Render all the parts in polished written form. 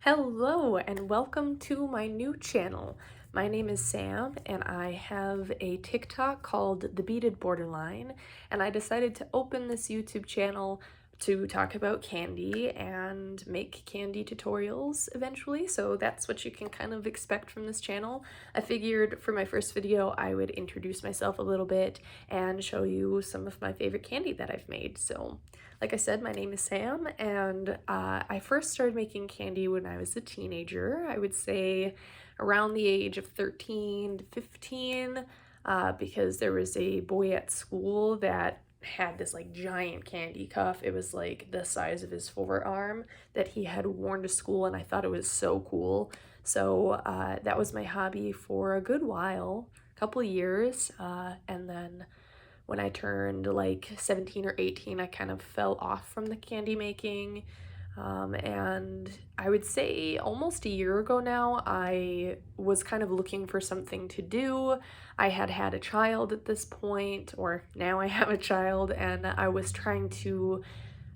Hello and welcome to my new channel. My name is Sam and I have a TikTok called The Beaded Borderline, and I decided to open this YouTube channel to talk about candy and make candy tutorials eventually, so that's what you can kind of expect from this channel. I figured for my first video I would introduce myself a little bit and show you some of my favorite candy that I've made. So like I said, my name is Sam, and I first started making candy when I was a teenager. I would say around the age of 13 to 15, because there was a boy at school that had this like giant candy cuff. It was like the size of his forearm that he had worn to school, and I thought it was so cool. So that was my hobby for a good while, a couple years, and then when I turned like 17 or 18, I kind of fell off from the candy making. And I would say almost a year ago now, I was kind of looking for something to do. I had had a child at this point, or now I have a child, and I was trying to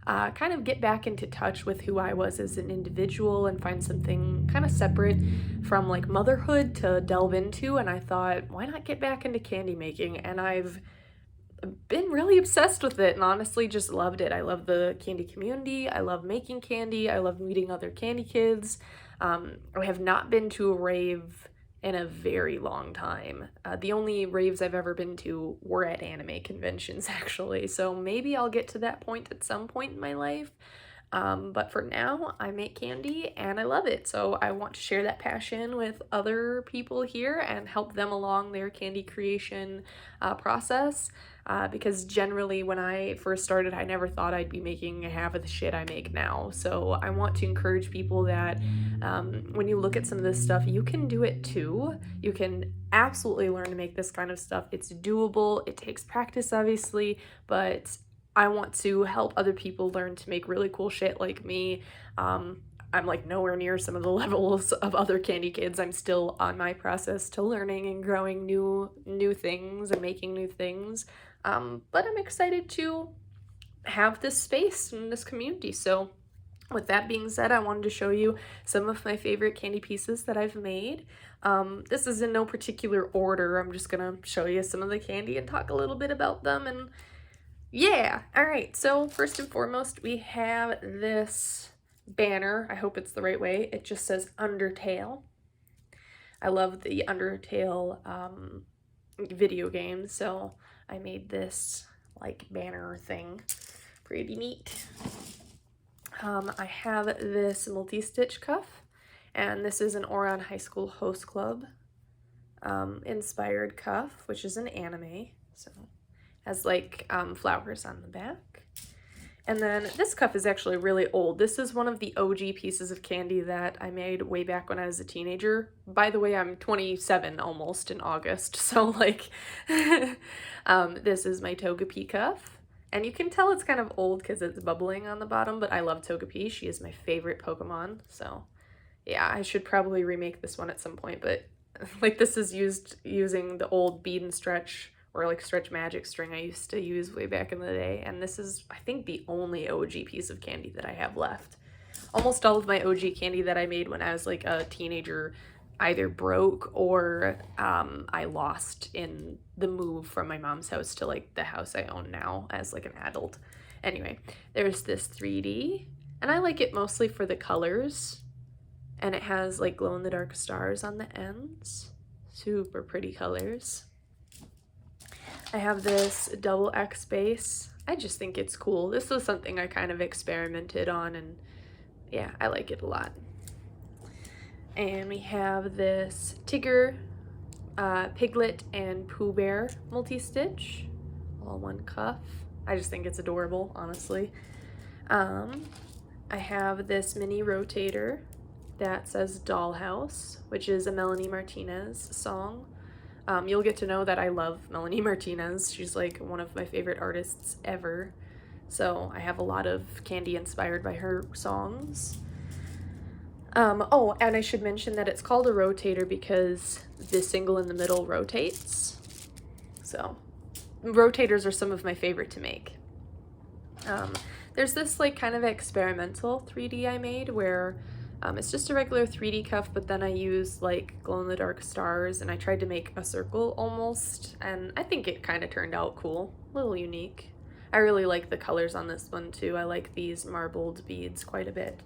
kind of get back into touch with who I was as an individual and find something kind of separate from like motherhood to delve into. And I thought, why not get back into candy making? And I've been really obsessed with it and honestly just loved it. I love the candy community. I love making candy. I love meeting other candy kids. I have not been to a rave in a very long time. The only raves I've ever been to were at anime conventions, actually. So maybe I'll get to that point at some point in my life. But for now, I make candy and I love it. So I want to share that passion with other people here and help them along their candy creation process. Because generally when I first started, I never thought I'd be making half of the shit I make now. So I want to encourage people that when you look at some of this stuff, you can do it too. You can absolutely learn to make this kind of stuff. It's doable. It takes practice, obviously, but I want to help other people learn to make really cool shit like me. I'm like nowhere near some of the levels of other candy kids. I'm still on my process to learning and growing new things and making new things. But I'm excited to have this space in this community. So with that being said, I wanted to show you some of my favorite candy pieces that I've made. This is in no particular order. I'm just gonna show you some of the candy and talk a little bit about them, and yeah, all right. So first and foremost, we have this banner. I hope it's the right way. It just says Undertale. I love the Undertale video game, so I made this like banner thing. Pretty neat. I have this multi-stitch cuff, and this is an Ouran High School Host Club inspired cuff, which is an anime, so has like flowers on the back. And then this cuff is actually really old. This is one of the OG pieces of candy that I made way back when I was a teenager. By the way, I'm 27 almost in August, so like this is my Togepi cuff. And you can tell it's kind of old because it's bubbling on the bottom, but I love Togepi. She is my favorite Pokemon, so yeah, I should probably remake this one at some point, but like this is using the old bead and stretch or like stretch magic string I used to use way back in the day, and this is, I think, the only OG piece of candy that I have left. Almost all of my OG candy that I made when I was like a teenager either broke or I lost in the move from my mom's house to like the house I own now as like an adult. Anyway, there's this 3D, and I like it mostly for the colors, and it has like glow-in-the-dark stars on the ends. Super pretty colors. I have this double X base. I just think it's cool. This was something I kind of experimented on, and yeah, I like it a lot. And we have this Tigger, Piglet, and Pooh Bear multi-stitch, all one cuff. I just think it's adorable, honestly. I have this mini rotator that says Dollhouse, which is a Melanie Martinez song. You'll get to know that I love Melanie Martinez. She's like one of my favorite artists ever. So I have a lot of candy inspired by her songs. Oh, and I should mention that it's called a rotator because the single in the middle rotates. So rotators are some of my favorite to make. There's this like kind of experimental 3D I made where It's just a regular 3D cuff, but then I used like glow-in-the-dark stars and I tried to make a circle almost, and I think it kind of turned out cool, a little unique. I really like the colors on this one too. I like these marbled beads quite a bit.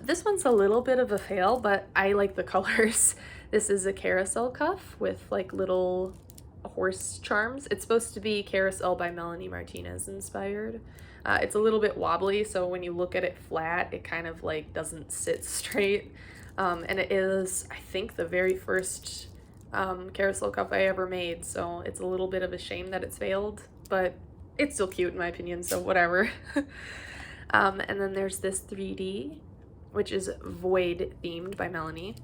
This one's a little bit of a fail, but I like the colors. This is a carousel cuff with like little horse charms. It's supposed to be Carousel by Melanie Martinez inspired. It's a little bit wobbly, so when you look at it flat, it kind of like doesn't sit straight. And it is, I think, the very first carousel cuff I ever made, so it's a little bit of a shame that it's failed, but it's still cute in my opinion, so whatever. And then there's this 3D, which is Void themed by Melanie.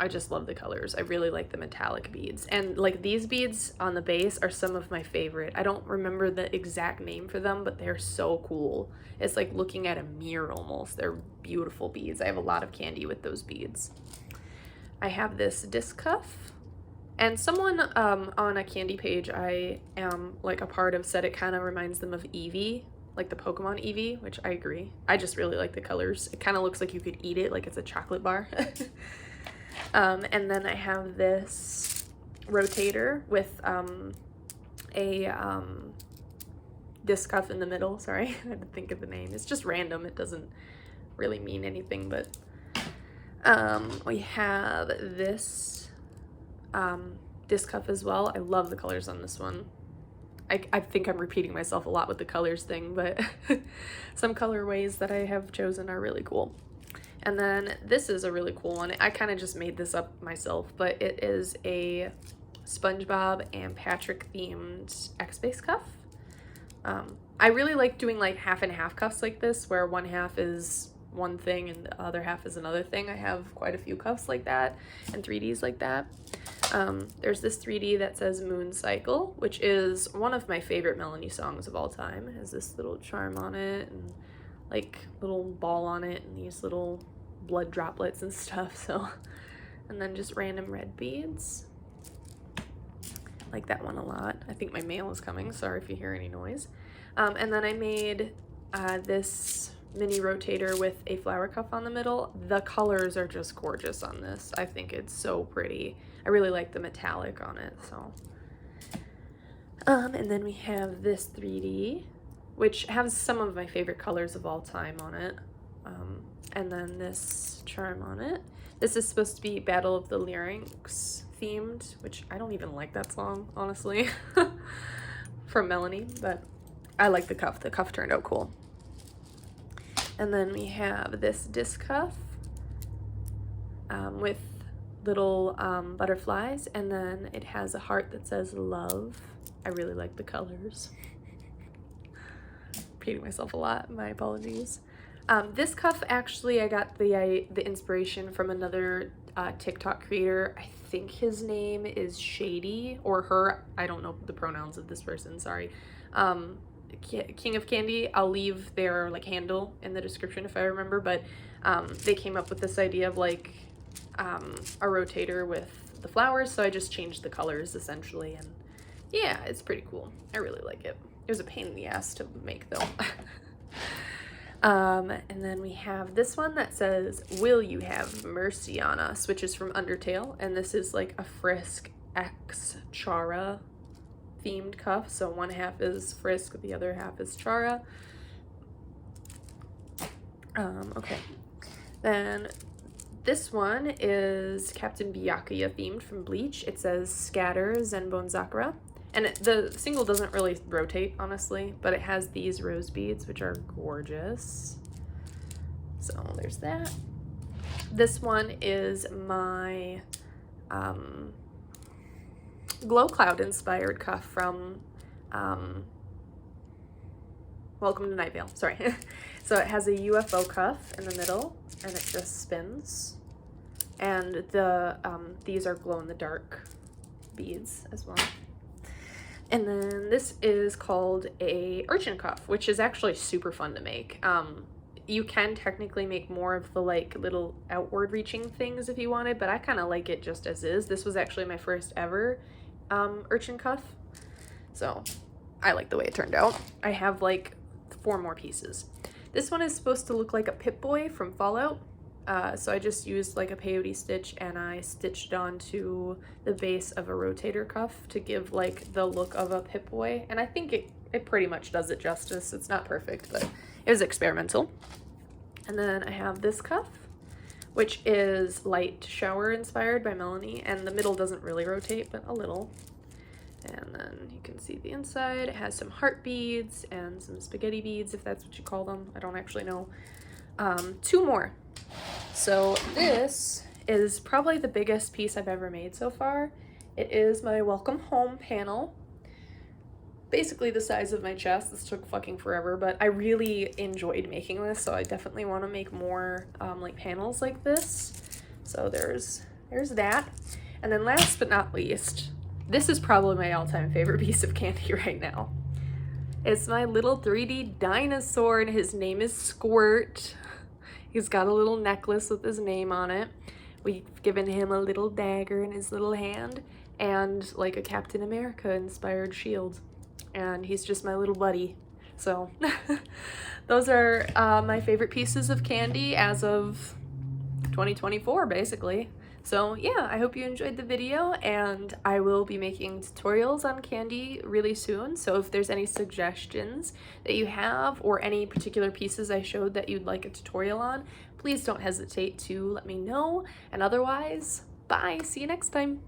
I just love the colors. I really like the metallic beads. And like these beads on the base are some of my favorite. I don't remember the exact name for them, but they're so cool. It's like looking at a mirror almost. They're beautiful beads. I have a lot of candy with those beads. I have this disc cuff. And someone on a candy page I am like a part of said it kind of reminds them of Eevee, like the Pokemon Eevee, which I agree. I just really like the colors. It kind of looks like you could eat it, like it's a chocolate bar. And then I have this rotator with a disc cuff in the middle. Sorry, I had to think of the name. It's just random. It doesn't really mean anything, but we have this disc cuff as well. I love the colors on this one. I think I'm repeating myself a lot with the colors thing, but some colorways that I have chosen are really cool. And then this is a really cool one. I kind of just made this up myself, but it is a SpongeBob and Patrick themed X-Base cuff. I really like doing like half and half cuffs like this, where one half is one thing and the other half is another thing. I have quite a few cuffs like that and 3Ds like that. There's this 3D that says Moon Cycle, which is one of my favorite Melanie songs of all time. It has this little charm on it and like little ball on it and these little blood droplets and stuff. So, and then just random red beads. Like that one a lot. I think my mail is coming. Sorry if you hear any noise. And then I made this mini rotator with a flower cuff on the middle. The colors are just gorgeous on this. I think it's so pretty. I really like the metallic on it. So, and then we have this 3D, which has some of my favorite colors of all time on it. And then this charm on it. This is supposed to be Battle of the Larynx themed, which I don't even like that song, honestly, from Melanie, but I like the cuff. The cuff turned out cool. And then we have this disc cuff with little butterflies, and then it has a heart that says love. I really like the colors. Repeating myself a lot, my apologies. This cuff, actually, I got the inspiration from another TikTok creator. I think his name is Shady, or her. I don't know the pronouns of this person, sorry. King of Candy. I'll leave their like handle in the description if I remember, but they came up with this idea of like a rotator with the flowers, so I just changed the colors essentially, and yeah, it's pretty cool. I really like it. It was a pain in the ass to make though. And then we have this one that says, Will You Have Mercy on Us, which is from Undertale, and this is like a Frisk X Chara themed cuff, so one half is Frisk, the other half is Chara. Okay, then this one is Captain Byakuya themed from Bleach. It says Scatter Zenbone Sakura, and the single doesn't really rotate, honestly, but it has these rose beads, which are gorgeous. So there's that. This one is my Glow Cloud inspired cuff from Welcome to Night Vale, sorry. So it has a UFO cuff in the middle, and it just spins. And the these are glow-in-the-dark beads as well. And then this is called a urchin cuff, which is actually super fun to make. You can technically make more of the like little outward reaching things if you wanted, but I kind of like it just as is. This was actually my first ever urchin cuff, so I like the way it turned out. I have like 4 more pieces. This one is supposed to look like a Pip-Boy from Fallout. So I just used like a peyote stitch and I stitched onto the base of a rotator cuff to give like the look of a Pip-Boy. And I think it pretty much does it justice. It's not perfect, but it was experimental. And then I have this cuff, which is light shower inspired by Melanie, and the middle doesn't really rotate, but a little. And then you can see the inside. It has some heart beads and some spaghetti beads, if that's what you call them. I don't actually know. 2 more. So this is probably the biggest piece I've ever made so far. It is my welcome home panel. Basically the size of my chest. This took fucking forever, but I really enjoyed making this, so I definitely want to make more like panels like this. So there's that. And then last but not least, this is probably my all-time favorite piece of candy right now. It's my little 3D dinosaur, and his name is Squirt. He's got a little necklace with his name on it. We've given him a little dagger in his little hand and like a Captain America inspired shield. And he's just my little buddy. So those are my favorite pieces of candy as of 2024, basically. So yeah, I hope you enjoyed the video, and I will be making tutorials on candy really soon. So if there's any suggestions that you have or any particular pieces I showed that you'd like a tutorial on, please don't hesitate to let me know. And otherwise, bye, see you next time.